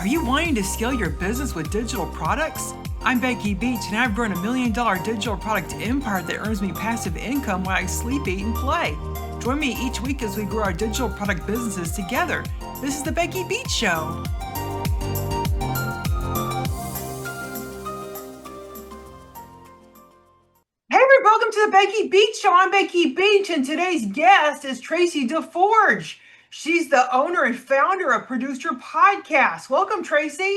Are you wanting to scale your business with digital products? I'm Becky Beach, and I've grown $1 million digital product empire that earns me passive income while I sleep, eat, and play. Join me each week as we grow our digital product businesses together. This is the Becky Beach Show. Hey everybody, welcome to the Becky Beach Show. I'm Becky Beach, and today's guest is Traci DeForge. She's the owner and founder of Produce Your Podcast. Welcome, Traci.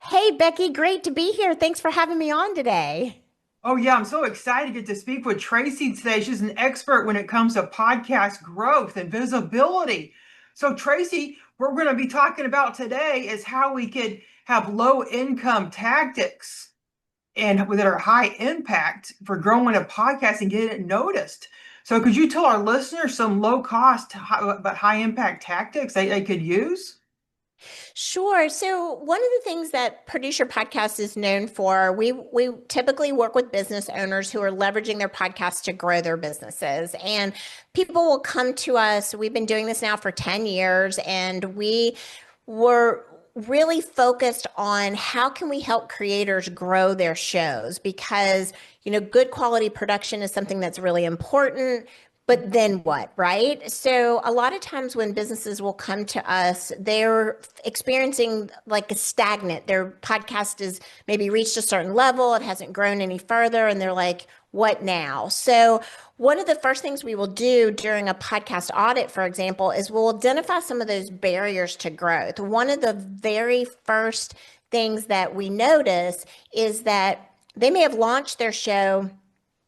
Hey, Becky, great to be here. Thanks for having me on today. Oh yeah, I'm so excited to get to speak with Traci today. She's an expert when it comes to podcast growth and visibility. So Traci, what we're going to be talking about today is how we could have low income tactics and that are high impact for growing a podcast and getting it noticed. So could you tell our listeners some low cost but high impact tactics they could use? Sure. So one of the things that Produce Your Podcast is known for, we typically work with business owners who are leveraging their podcasts to grow their businesses. And people will come to us. We've been doing this now for 10 years, and we were really focused on how can we help creators grow their shows, because good quality production is something that's really important. But then what, right? So a lot of times when businesses will come to us, they're experiencing like a stagnant. Their podcast has maybe reached a certain level. It hasn't grown any further. And they're like, what now? So one of the first things we will do during a podcast audit, for example, is we'll identify some of those barriers to growth. One of the very first things that we notice is that they may have launched their show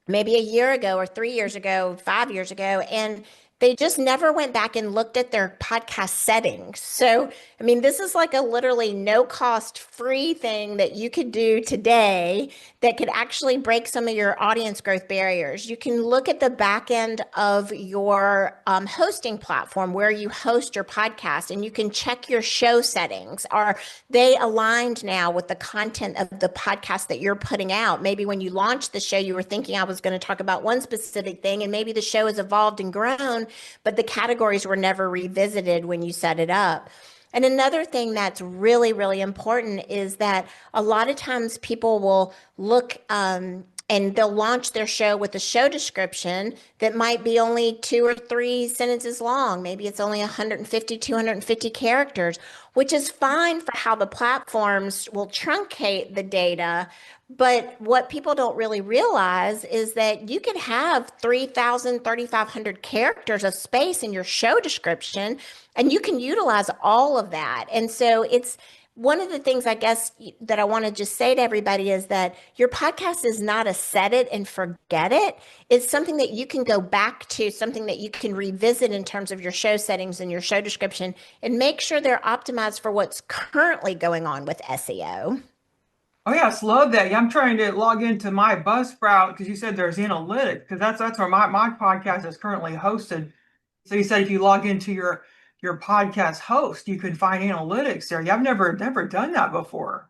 maybe a year ago or 3 years ago, 5 years ago, and they just never went back and looked at their podcast settings. So, this is like a literally no cost free thing that you could do today that could actually break some of your audience growth barriers. You can look at the back end of your hosting platform where you host your podcast, and you can check your show settings. Are they aligned now with the content of the podcast that you're putting out? Maybe when you launched the show, you were thinking I was going to talk about one specific thing, and maybe the show has evolved and grown, but the categories were never revisited when you set it up. And another thing that's really, really important is that a lot of times people will look and they'll launch their show with a show description that might be only 2 or 3 sentences long. Maybe it's only 150, 250 characters, which is fine for how the platforms will truncate the data. But what people don't really realize is that you could have 3,000, 3,500 characters of space in your show description, and you can utilize all of that. And so it's one of the things I guess that I want to just say to everybody is that your podcast is not a set it and forget it. It's something that you can go back to, something that you can revisit in terms of your show settings and your show description, and make sure they're optimized for what's currently going on with SEO. Oh yes, love that. Yeah, I'm trying to log into my Buzzsprout because you said there's analytics, because that's where my podcast is currently hosted. So you said if you log into your podcast host, you can find analytics there. Yeah, I've never done that before.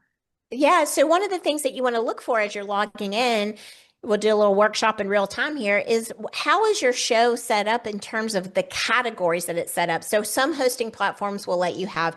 Yeah. So one of the things that you want to look for as you're logging in, we'll do a little workshop in real time here, is how is your show set up in terms of the categories that it's set up? So some hosting platforms will let you have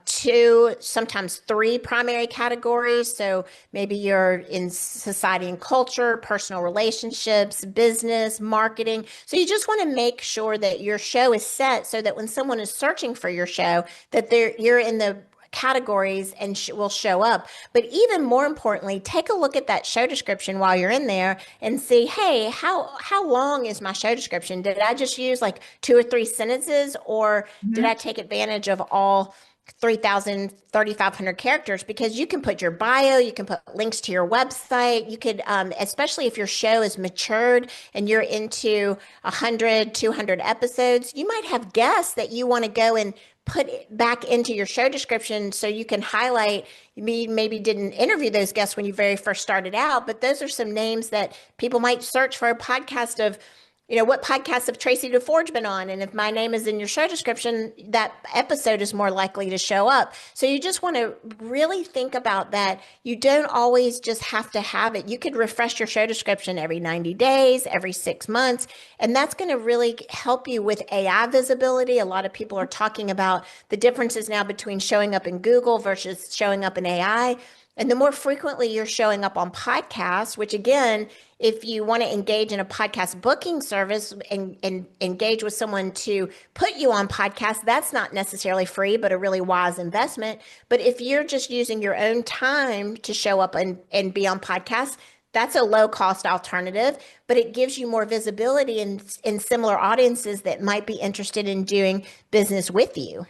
2, sometimes 3 primary categories. So maybe you're in society and culture, personal relationships, business, marketing. So you just want to make sure that your show is set so that when someone is searching for your show, that you're in the categories and will show up. But even more importantly, take a look at that show description while you're in there and see, hey, how long is my show description? Did I just use like 2 or 3 sentences, or did I take advantage of all 3,000, 3,500 characters? Because you can put your bio, you can put links to your website. You could, especially if your show is matured and you're into 100, 200 episodes, you might have guests that you want to go and put back into your show description so you can highlight. You maybe didn't interview those guests when you very first started out, but those are some names that people might search for a podcast of What podcasts have Traci DeForge been on? And if my name is in your show description, that episode is more likely to show up. So you just want to really think about that. You don't always just have to have it. You could refresh your show description every 90 days, every 6 months, and that's going to really help you with AI visibility. A lot of people are talking about the differences now between showing up in Google versus showing up in AI. And the more frequently you're showing up on podcasts, which again, if you want to engage in a podcast booking service and engage with someone to put you on podcast, that's not necessarily free, but a really wise investment. But if you're just using your own time to show up and be on podcasts, that's a low cost alternative, but it gives you more visibility in similar audiences that might be interested in doing business with you.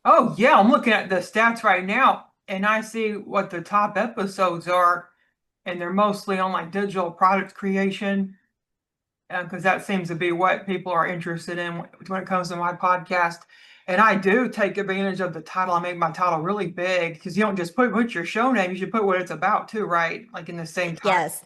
Oh, yeah, I'm looking at the stats right now and I see what the top episodes are, and they're mostly on like digital product creation, because that seems to be what people are interested in when it comes to my podcast. And I do take advantage of the title. I make my title really big because you don't just put your show name, you should put what it's about too, right? Like in the same title. Yes.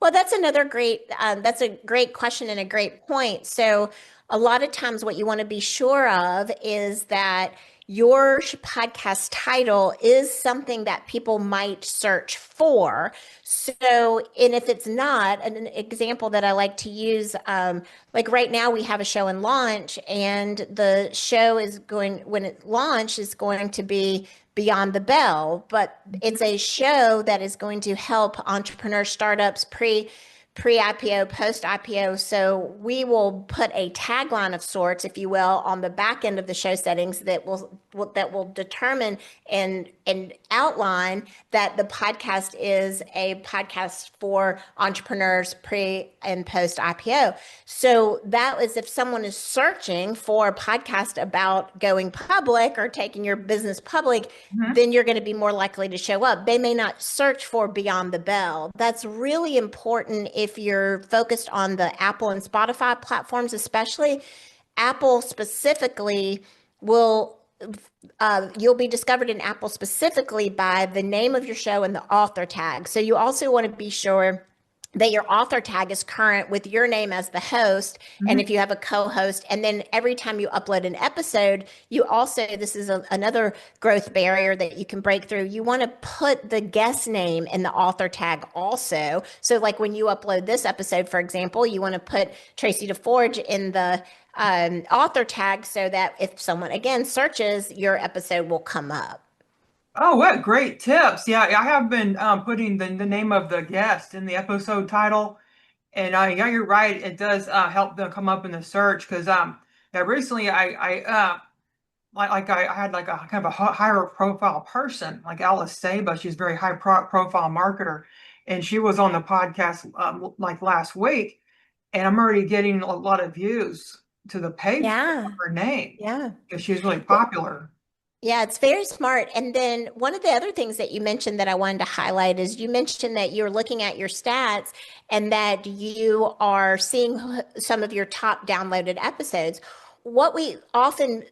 Well, that's a great question and a great point. So, a lot of times, what you want to be sure of is that your podcast title is something that people might search for. So, and if it's not, an example that I like to use, like right now, we have a show in launch, and the show is going, when it launch, is going to be Beyond the Bell, but it's a show that is going to help entrepreneur startups pre-IPO, post-IPO. So we will put a tagline of sorts, if you will, on the back end of the show settings that will determine and outline that the podcast is a podcast for entrepreneurs pre and post IPO. So that is if someone is searching for a podcast about going public or taking your business public, Mhm. then you're going to be more likely to show up. They may not search for Beyond the Bell. That's really important if you're focused on the Apple and Spotify platforms, especially. Apple specifically will you'll be discovered in Apple specifically by the name of your show and the author tag. So you also want to be sure that your author tag is current with your name as the host. And Mhm. if you have a co-host, and then every time you upload an episode, you also, this is another growth barrier that you can break through. You want to put the guest name in the author tag also. So like when you upload this episode, for example, you want to put Traci DeForge in the author tag so that if someone again searches, your episode will come up. Oh, what great tips. Yeah, I have been putting the name of the guest in the episode title. And yeah, you're right. It does help them come up in the search because yeah, recently I had like a kind of a higher profile person like Alice Saba. She's a very high profile marketer, and she was on the podcast like last week, and I'm already getting a lot of views to the page of Yeah. her name Yeah. because she's really Well, popular. yeah, it's very smart. And then one of the other things that you mentioned that I wanted to highlight is you mentioned that you're looking at your stats and that you are seeing some of your top downloaded episodes. What we often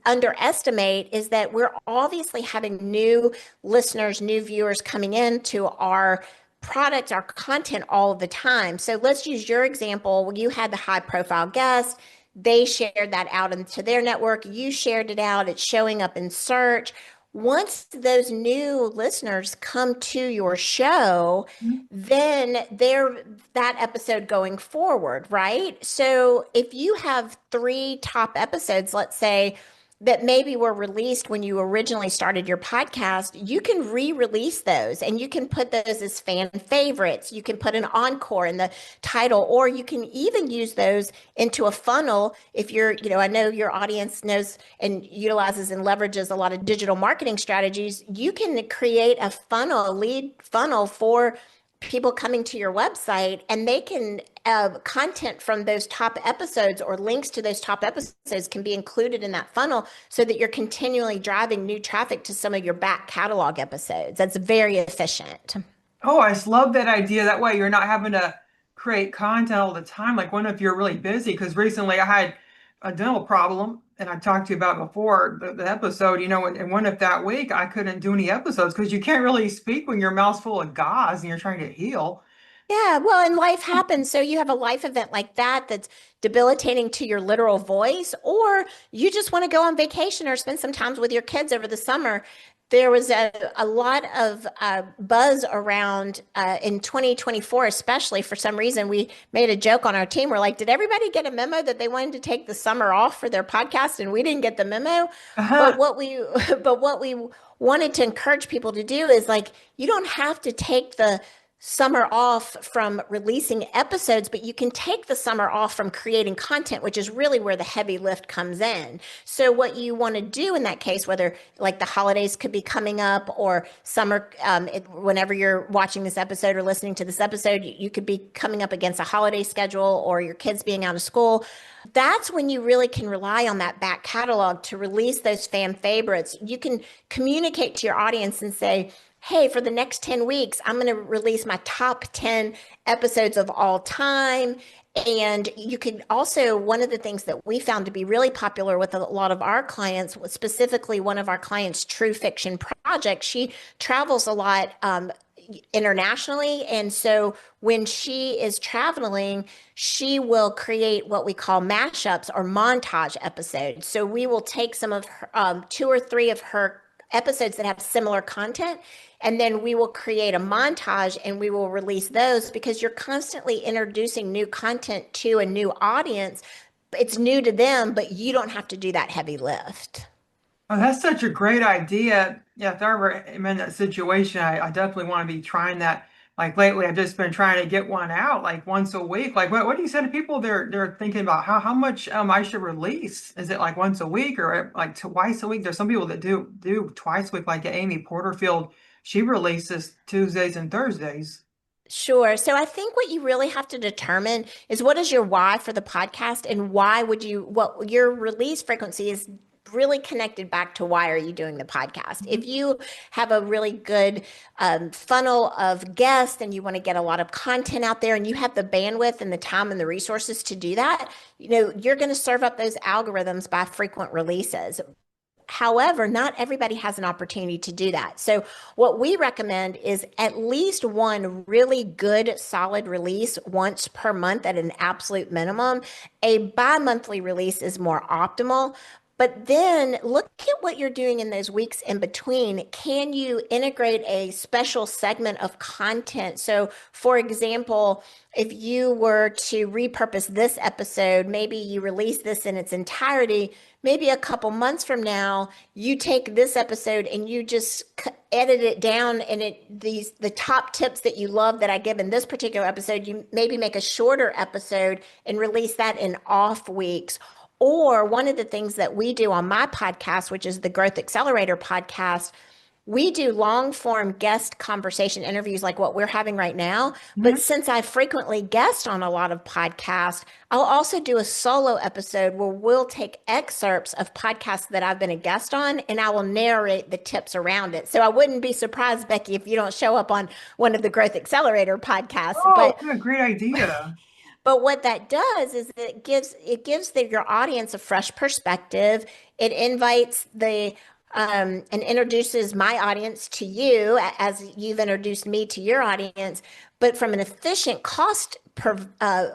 underestimate is that we're obviously having new listeners, new viewers coming into our product, our content all the time. So let's use your example. You had the high profile guest. They shared that out into their network. You shared it out. It's showing up in search. Once those new listeners come to your show, Mhm. then they're that episode going forward, right? So if you have three top episodes, let's say, that maybe were released when you originally started your podcast, you can re-release those and you can put those as fan favorites. You can put an encore in the title, or you can even use those into a funnel. If I know your audience knows and utilizes and leverages a lot of digital marketing strategies, you can create a funnel, a lead funnel for people coming to your website, and they can content from those top episodes or links to those top episodes can be included in that funnel so that you're continually driving new traffic to some of your back catalog episodes. That's very efficient. Oh, I just love that idea. That way you're not having to create content all the time. Like when if you're really busy, because recently I had a dental problem and I talked to you about before the episode, and one if that week I couldn't do any episodes because you can't really speak when your mouth's full of gauze and you're trying to heal. Yeah, well, and life happens. So you have a life event like that that's debilitating to your literal voice, or you just want to go on vacation or spend some time with your kids over the summer. There was a lot of buzz around in 2024, especially for some reason. We made a joke on our team. We're like, did everybody get a memo that they wanted to take the summer off for their podcast? And we didn't get the memo. But what we, but what we wanted to encourage people to do is like, you don't have to take the summer off from releasing episodes, but you can take the summer off from creating content, which is really where the heavy lift comes in. So what you want to do in that case, whether like the holidays could be coming up or summer, whenever you're watching this episode or listening to this episode, you could be coming up against a holiday schedule or your kids being out of school. That's when you really can rely on that back catalog to release those fan favorites. You can communicate to your audience and say, hey, for the next 10 weeks, I'm going to release my top 10 episodes of all time. And you could also, one of the things that we found to be really popular with a lot of our clients, specifically one of our clients, True Fiction Project, she travels a lot internationally. And so when she is traveling, she will create what we call mashups or montage episodes. So we will take some of her, two or three of her episodes that have similar content. And then we will create a montage and we will release those because you're constantly introducing new content to a new audience. It's new to them, but you don't have to do that heavy lift. Oh, that's such a great idea. Yeah, if I ever am in that situation, I definitely want to be trying that. Like lately, I've just been trying to get one out like once a week. Like what do you say to people they're thinking about how much I should release? Is it like once a week or like twice a week? There's some people that do twice a week, like Amy Porterfield. She releases Tuesdays and Thursdays. Sure. So I think what you really have to determine is what is your why for the podcast and why would you, what your release frequency is really connected back to why are you doing the podcast. If you have a really good funnel of guests and you want to get a lot of content out there and you have the bandwidth and the time and the resources to do that, you know, you're going to serve up those algorithms by frequent releases. However, not everybody has an opportunity to do that. So, what we recommend is at least one really good, solid release once per month at an absolute minimum. A bi monthly release is more optimal. But then look at what you're doing in those weeks in between. Can you integrate a special segment of content? So, for example, if you were to repurpose this episode, maybe you release this in its entirety. Maybe a couple months from now, you take this episode and you just edit it down, and the top tips that you love that I give in this particular episode, you maybe make a shorter episode and release that in off weeks. Or one of the things that we do on my podcast, which is the Growth Accelerator podcast, we do long form guest conversation interviews like what we're having right now. But since I frequently guest on a lot of podcasts, I'll also do a solo episode where we'll take excerpts of podcasts that I've been a guest on and I will narrate the tips around it. So I wouldn't be surprised, Becky, if you don't show up on one of the Growth Accelerator podcasts. Oh, what a great idea. But what that does is your audience a fresh perspective. It invites and introduces my audience to you as you've introduced me to your audience. But from an efficient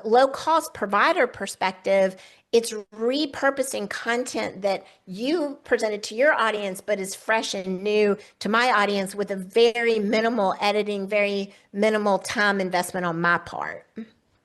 low cost provider perspective, it's repurposing content that you presented to your audience, but is fresh and new to my audience with a very minimal editing, very minimal time investment on my part.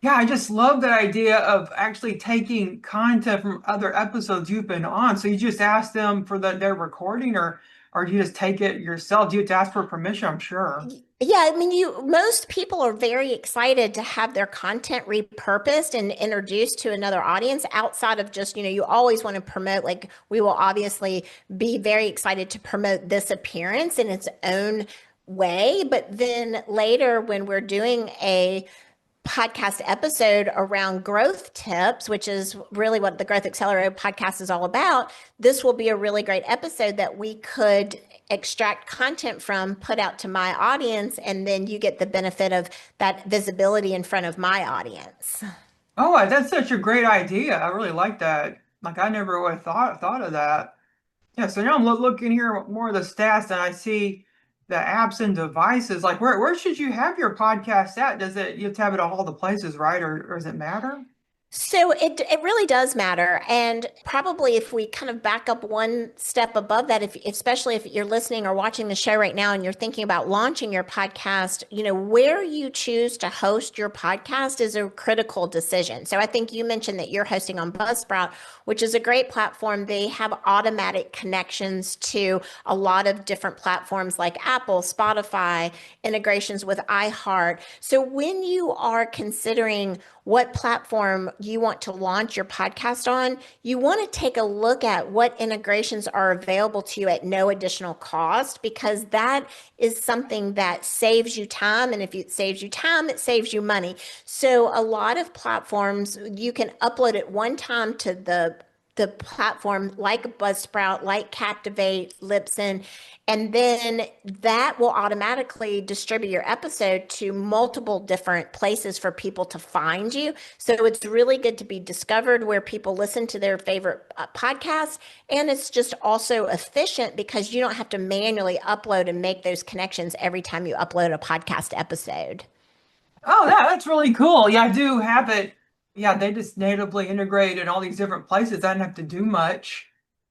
Yeah, I just love that idea of actually taking content from other episodes you've been on. So you just ask them for their recording, or do you just take it yourself? Do you have to ask for permission? I'm sure. Yeah, I mean, most people are very excited to have their content repurposed and introduced to another audience outside of just, you always want to promote, like we will obviously be very excited to promote this appearance in its own way. But then later when we're doing a podcast episode around growth tips, which is really what the Growth Accelerator podcast is all about, this will be a really great episode that we could extract content from, put out to my audience, and then you get the benefit of that visibility in front of my audience. Oh, that's such a great idea. I really like that. Like I never would have thought of that. Yeah, so now I'm looking here more of the stats, and I see the apps and devices, like where should you have your podcast at? Does it you have to have it at all the places, right? Or does it matter? So it really does matter. And probably if we kind of back up one step above that, if especially if you're listening or watching the show right now and you're thinking about launching your podcast, where you choose to host your podcast is a critical decision. So I think you mentioned that you're hosting on Buzzsprout, which is a great platform. They have automatic connections to a lot of different platforms like Apple, Spotify, integrations with iHeart. So when you are considering what platform you want to launch your podcast on, you want to take a look at what integrations are available to you at no additional cost, because that is something that saves you time. And if it saves you time, it saves you money. So a lot of platforms, you can upload it one time to the platform like Buzzsprout, like Captivate, Libsyn, and then that will automatically distribute your episode to multiple different places for people to find you. So it's really good to be discovered where people listen to their favorite podcasts. And it's just also efficient because you don't have to manually upload and make those connections every time you upload a podcast episode. Oh, yeah, that's really cool. Yeah, I do have it. Yeah, they just natively integrate in all these different places. I didn't have to do much.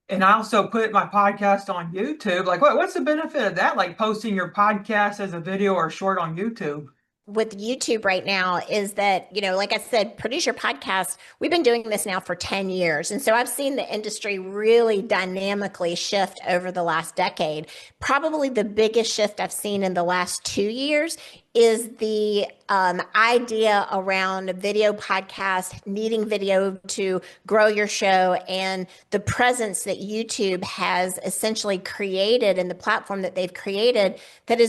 And I also put my podcast on YouTube. Like, what's the benefit of that? Like posting your podcast as a video or short on YouTube? With YouTube right now is that, like I said, Produce Your Podcast, we've been doing this now for 10 years. And so I've seen the industry really dynamically shift over the last decade. Probably the biggest shift I've seen in the last 2 years is the idea around video podcast, needing video to grow your show, and the presence that YouTube has essentially created and the platform that they've created that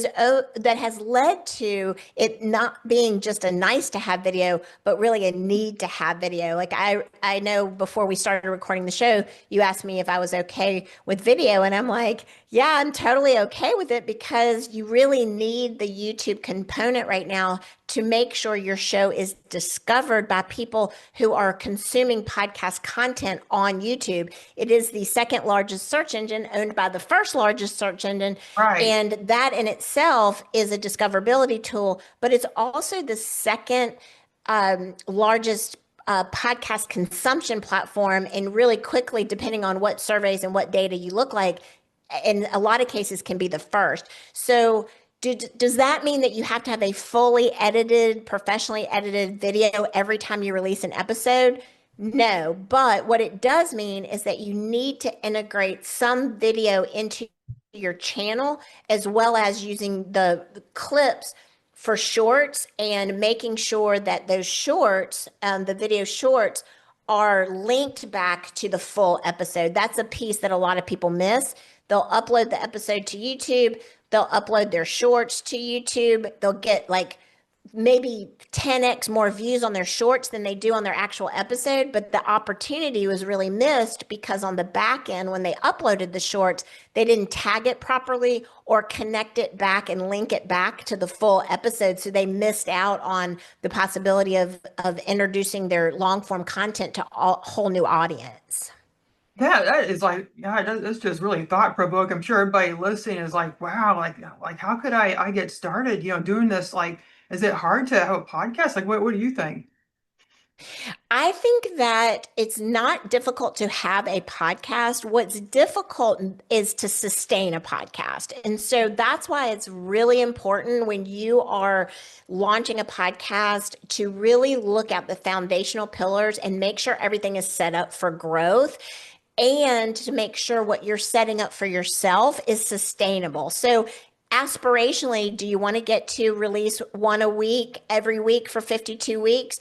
has led to it not being just a nice to have video, but really a need to have video. Like I know before we started recording the show, you asked me if I was okay with video, and I'm like, yeah, I'm totally okay with it, because you really need the YouTube component right now to make sure your show is discovered by people who are consuming podcast content on YouTube. It is the second largest search engine, owned by the first largest search engine. Right. And that in itself is a discoverability tool, but it's also the second largest podcast consumption platform. And really quickly, depending on what surveys and what data you look like, in a lot of cases can be the first. So does that mean that you have to have a fully edited, professionally edited video every time you release an episode? No, but what it does mean is that you need to integrate some video into your channel, as well as using the clips for shorts, and making sure that those shorts, the video shorts, are linked back to the full episode. That's a piece that a lot of people miss. They'll upload the episode to YouTube. They'll upload their shorts to YouTube. They'll get like maybe 10x more views on their shorts than they do on their actual episode. But the opportunity was really missed because on the back end, when they uploaded the shorts, they didn't tag it properly or connect it back and link it back to the full episode. So they missed out on the possibility of introducing their long form content to a whole new audience. That is like, yeah, that's just really thought provoking. I'm sure everybody listening is like, wow, like how could I get started, doing this? Like, is it hard to have a podcast? Like, what do you think? I think that it's not difficult to have a podcast. What's difficult is to sustain a podcast. And so that's why it's really important when you are launching a podcast to really look at the foundational pillars and make sure everything is set up for growth, and to make sure what you're setting up for yourself is sustainable. So aspirationally, do you want to get to release one a week, every week for 52 weeks?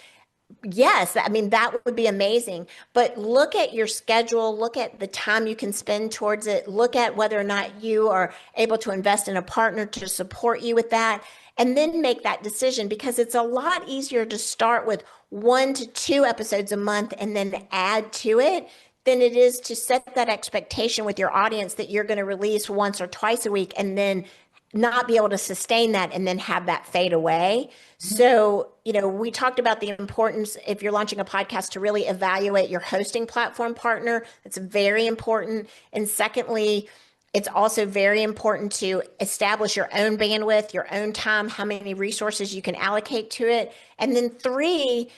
Yes, I mean, that would be amazing. But look at your schedule, look at the time you can spend towards it, look at whether or not you are able to invest in a partner to support you with that, and then make that decision, because it's a lot easier to start with 1 to 2 episodes a month and then add to it than it is to set that expectation with your audience that you're going to release once or twice a week and then not be able to sustain that and then have that fade away. So, we talked about the importance, if you're launching a podcast, to really evaluate your hosting platform partner. That's very important. And secondly, It's also very important to establish your own bandwidth, your own time, how many resources you can allocate to it. And then three,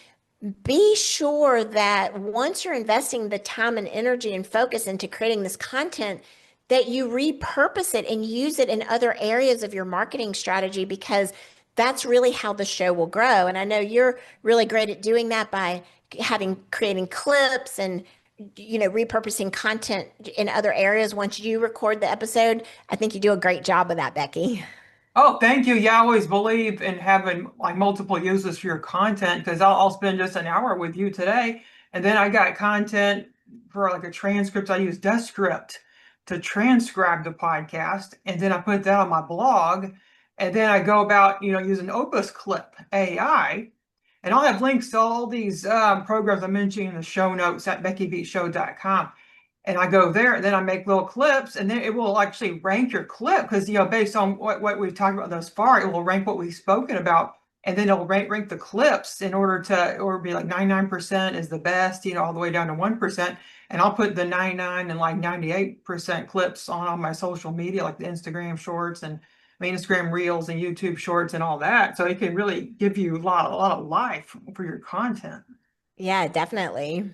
be sure that once you're investing the time and energy and focus into creating this content, that you repurpose it and use it in other areas of your marketing strategy, because that's really how the show will grow. And I know you're really great at doing that by creating clips and repurposing content in other areas once you record the episode. I think you do a great job of that, Becky. Oh, thank you. Yeah, I always believe in having like multiple uses for your content because I'll spend just an hour with you today. And then I got content for like a transcript. I use Descript to transcribe the podcast. And then I put that on my blog. And then I go about, using Opus Clip AI. And I'll have links to all these programs I'm mentioning in the show notes at beckybeachshow.com. And I go there, and then I make little clips, and then it will actually rank your clip because based on what we've talked about thus far, it will rank what we've spoken about, and then it'll rank the clips in order to, or be like 99% is the best, all the way down to 1%. And I'll put the 99 and like 98% clips on all my social media, like the Instagram shorts and Instagram reels and YouTube shorts and all that. So it can really give you a lot of life for your content. Yeah, definitely.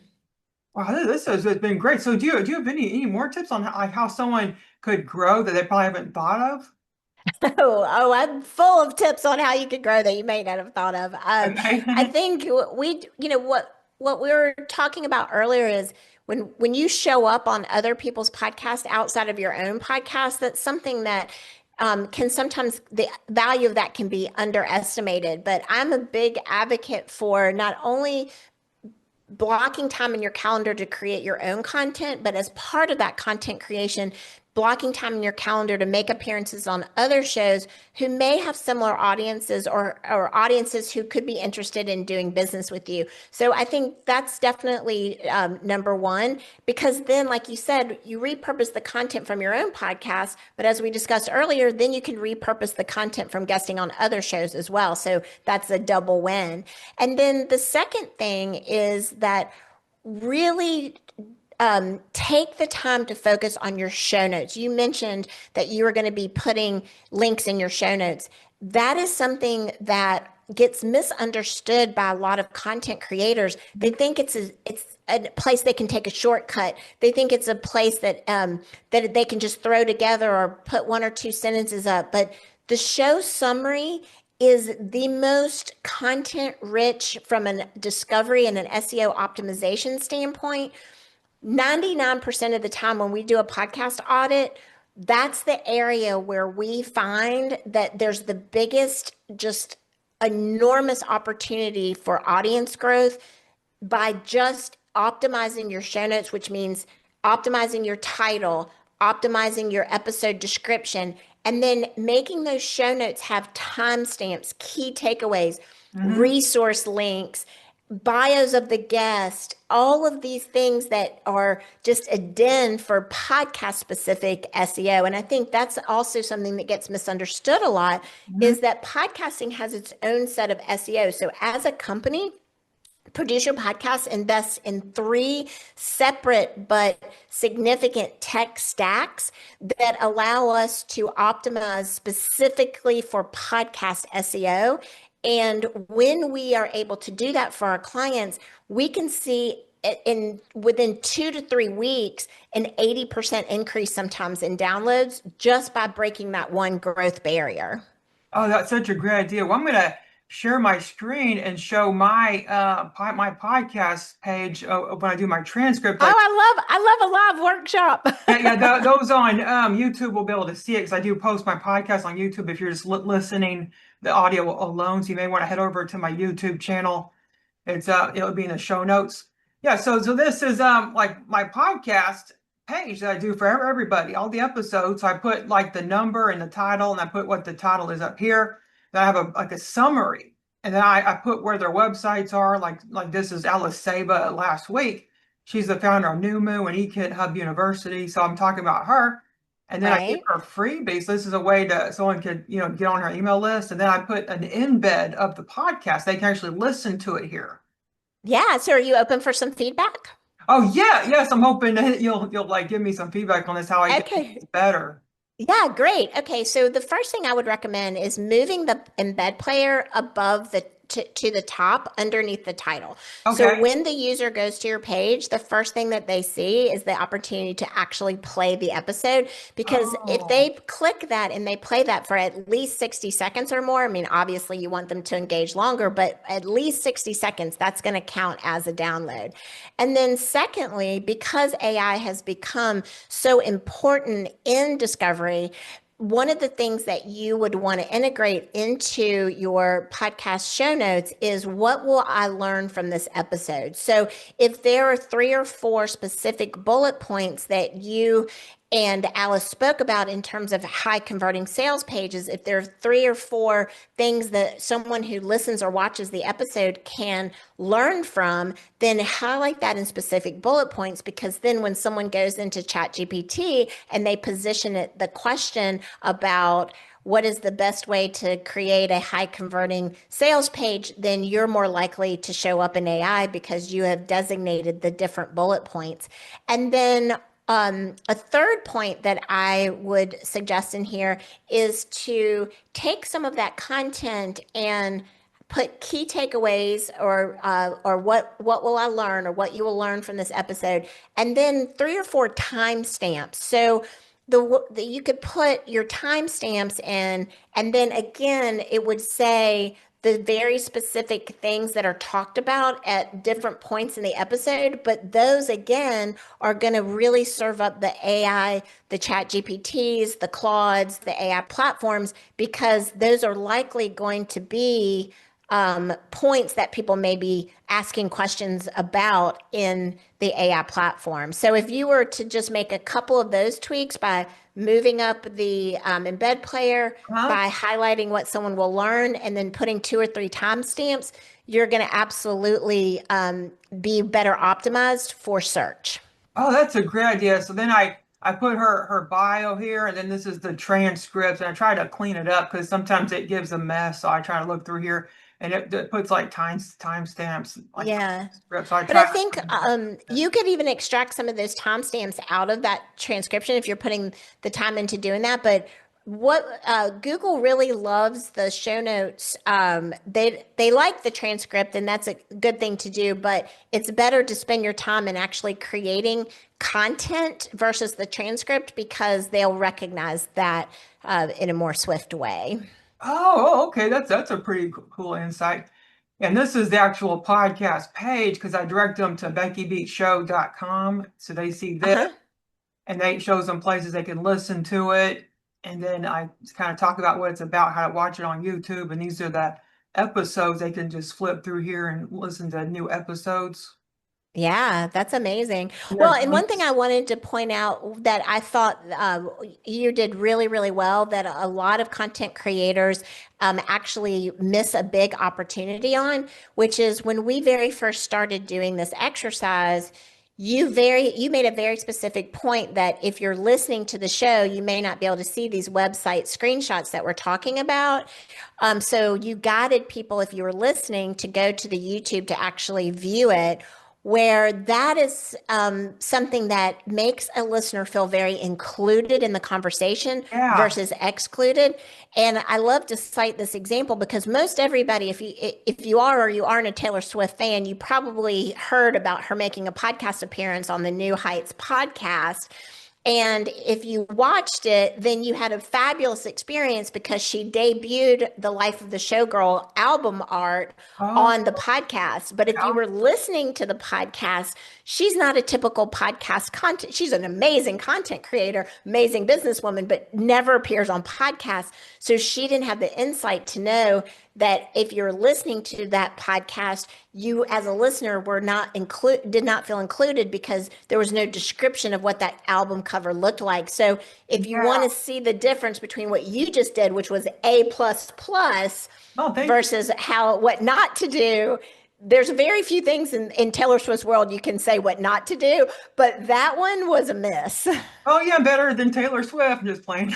Wow, this has been great. So do you have any more tips on how someone could grow that they probably haven't thought of? I'm full of tips on how you could grow that you may not have thought of. Okay. I think what we were talking about earlier is when you show up on other people's podcasts outside of your own podcast, that's something that can sometimes the value of that can be underestimated. But I'm a big advocate for not only blocking time in your calendar to create your own content, but as part of that content creation, blocking time in your calendar to make appearances on other shows who may have similar audiences or audiences who could be interested in doing business with you. So I think that's definitely number one, because then, like you said, you repurpose the content from your own podcast. But as we discussed earlier, then you can repurpose the content from guesting on other shows as well. So that's a double win. And then the second thing is that really take the time to focus on your show notes. You mentioned that you were going to be putting links in your show notes. That is something that gets misunderstood by a lot of content creators. They think it's a place they can take a shortcut. They think it's a place that that they can just throw together or put one or two sentences up. But the show summary is the most content rich from a discovery and an SEO optimization standpoint. 99% of the time when we do a podcast audit, that's the area where we find that there's the biggest, just enormous opportunity for audience growth by just optimizing your show notes, which means optimizing your title, optimizing your episode description, and then making those show notes have timestamps, key takeaways, resource links, bios of the guest, all of these things that are just a den for podcast specific SEO. And I think that's also something that gets misunderstood a lot is that podcasting has its own set of SEO. So as a company, Produce Your Podcast invests in three separate but significant tech stacks that allow us to optimize specifically for podcast SEO. And when we are able to do that for our clients, we can see within 2 to 3 weeks an 80% increase sometimes in downloads just by breaking that one growth barrier. Oh, that's such a great idea. Well, I'm going to share my screen and show my my podcast page when I do my transcript. Oh, I love a live workshop. Those on YouTube will be able to see it because I do post my podcast on YouTube. If you're just listening the audio alone, so you may want to head over to my YouTube channel. It'll be in the show notes. Yeah, so this is like my podcast page that I do for everybody, all the episodes. So I put like the number and the title, and I put what the title is up here. Then I have a summary, and then I put where their websites are. Like this is Alice Saba last week. She's the founder of New Moo and eKid Hub University. So I'm talking about her. And then I give her freebies. This is a way to someone could, get on her email list. And then I put an embed of the podcast. They can actually listen to it here. Yeah. So are you open for some feedback? Oh yeah, yes, I'm hoping that you'll like give me some feedback on this, how I can make Okay. this better. Yeah, great. Okay, so the first thing I would recommend is moving the embed player above the to the top underneath the title. So Okay. when the user goes to your page, the first thing that they see is the opportunity to actually play the episode. Because if Oh. they click that and they play that for at least 60 seconds or more, I mean, obviously you want them to engage longer, but at least 60 seconds, that's going to count as a download. And then secondly, because AI has become so important in discovery, one of the things that you would want to integrate into your podcast show notes is what will I learn from this episode? So if there are 3 or 4 specific bullet points that you and Alice spoke about in terms of high converting sales pages, if there are 3 or 4 things that someone who listens or watches the episode can learn from, then highlight that in specific bullet points, because then when someone goes into ChatGPT and they position it, the question about what is the best way to create a high converting sales page, then you're more likely to show up in AI because you have designated the different bullet points. And then a third point that I would suggest in here is to take some of that content and put key takeaways or what will I learn or what you will learn from this episode, and then 3 or 4 timestamps. So you could put your timestamps in, and then again it would say the very specific things that are talked about at different points in the episode, but those again are going to really serve up the AI, the chat GPTs, the Claudes, the AI platforms, because those are likely going to be points that people may be asking questions about in the AI platform. So if you were to just make a couple of those tweaks by moving up the embed player, Huh? by highlighting what someone will learn, and then putting 2 or 3 timestamps, you're going to absolutely be better optimized for search. Oh, that's a great idea. So then I put her bio here, and then this is the transcripts, and I try to clean it up because sometimes it gives a mess. So I try to look through here, and it puts like timestamps, like Yeah. scripts. So I But I try to think clean it up. you could even extract some of those timestamps out of that transcription if you're putting the time into doing that. But what Google really loves the show notes. They like the transcript, and that's a good thing to do. But it's better to spend your time in actually creating content versus the transcript, because they'll recognize that in a more swift way. Okay. That's a pretty cool insight. And this is the actual podcast page because I direct them to BeckyBeachShow.com. So they see Uh this, huh. and they shows them places they can listen to it. And then I kind of talk about what it's about, how to watch it on YouTube. And these are the episodes they can just flip through here and listen to new episodes. Yeah, that's amazing. And Well, there's and one thing I links. wanted to point out that I thought you did really, really well, that a lot of content creators actually miss a big opportunity on, which is when we very first started doing this exercise, you made a very specific point that if you're listening to the show, you may not be able to see these website screenshots that we're talking about. So you guided people, if you were listening, to go to the YouTube to actually view it, where that is something that makes a listener feel very included in the conversation Yeah. versus excluded. And I love to cite this example because most everybody, if you are or you aren't a Taylor Swift fan, you probably heard about her making a podcast appearance on the New Heights podcast. And if you watched it, then you had a fabulous experience because she debuted the Life of the Showgirl album art Oh, on the podcast. But if you yeah. were listening to the podcast, she's not a typical podcast content. She's an amazing content creator, amazing businesswoman, but never appears on podcasts. So she didn't have the insight to know that if you're listening to that podcast, you as a listener did not feel included because there was no description of what that album cover looked like. So if you want Yeah. to see the difference between what you just did, which was A plus plus, Oh, thank you. versus what not to do, there's very few things in Taylor Swift's world you can say what not to do, but that one was a miss. Oh, yeah, better than Taylor Swift. Just playing.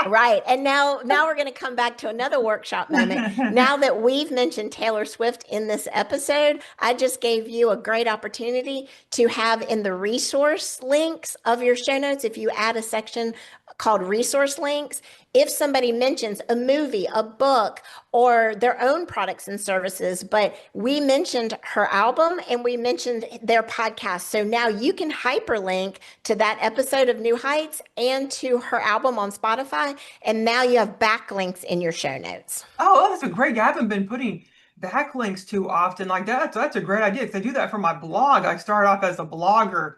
Right. And now we're going to come back to another workshop moment. Now that we've mentioned Taylor Swift in this episode, I just gave you a great opportunity to have in the resource links of your show notes, if you add a section called resource links, if somebody mentions a movie, a book, or their own products and services, but we mentioned her album and we mentioned their podcast. So now you can hyperlink to that episode of New Heights and to her album on Spotify. And now you have backlinks in your show notes. Oh, that's a great. I haven't been putting backlinks too often like that. So that's a great idea because I do that for my blog. I started off as a blogger.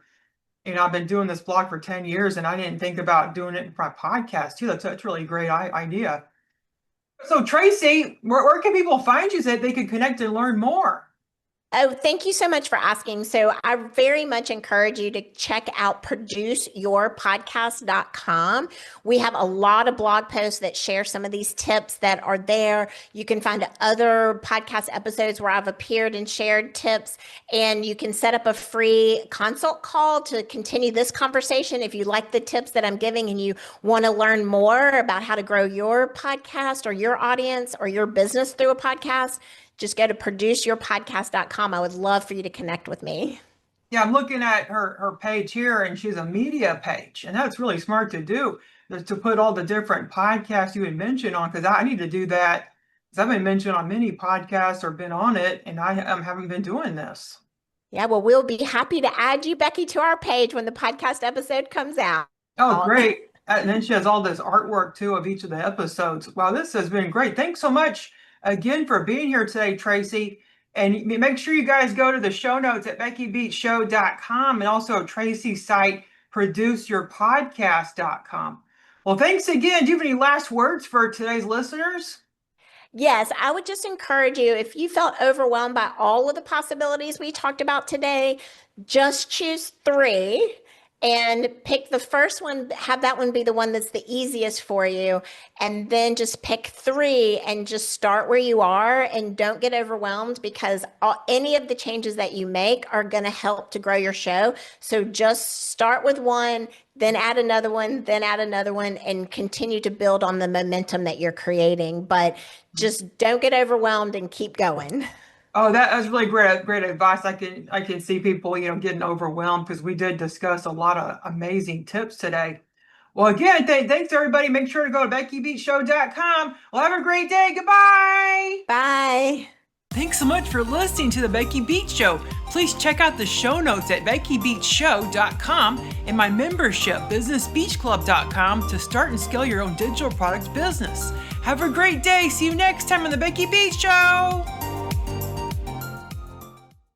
I've been doing this blog for 10 years and I didn't think about doing it for my podcast too. That's really a great idea. So Traci, where can people find you so that they can connect and learn more? Oh, thank you so much for asking. So I very much encourage you to check out produceyourpodcast.com. We have a lot of blog posts that share some of these tips that are there. You can find other podcast episodes where I've appeared and shared tips, and you can set up a free consult call to continue this conversation. If you like the tips that I'm giving and you want to learn more about how to grow your podcast or your audience or your business through a podcast, just go to produceyourpodcast.com. I would love for you to connect with me. Yeah, I'm looking at her page here and she's a media page. And that's really smart to do, is to put all the different podcasts you had mentioned on, because I need to do that because I've been mentioned on many podcasts or been on it and I haven't been doing this. Yeah, well, we'll be happy to add you, Becky, to our page when the podcast episode comes out. Oh, great. And then she has all this artwork too of each of the episodes. Wow, this has been great. Thanks so much again for being here today, Traci. And make sure you guys go to the show notes at beckybeachshow.com and also Traci's site, produceyourpodcast.com. Well, thanks again. Do you have any last words for today's listeners? Yes, I would just encourage you, if you felt overwhelmed by all of the possibilities we talked about today, just choose 3 and pick the first one, have that one be the one that's the easiest for you. And then just pick 3 and just start where you are and don't get overwhelmed, because any of the changes that you make are going to help to grow your show. So just start with one, then add another one, then add another one, and continue to build on the momentum that you're creating. But just don't get overwhelmed and keep going. Oh, that's really great advice. I can see people, getting overwhelmed because we did discuss a lot of amazing tips today. Well, again, thanks everybody. Make sure to go to beckybeachshow.com. Well, have a great day. Goodbye. Bye. Thanks so much for listening to the Becky Beach Show. Please check out the show notes at beckybeachshow.com and my membership, businessbeachclub.com, to start and scale your own digital products business. Have a great day. See you next time on the Becky Beach Show.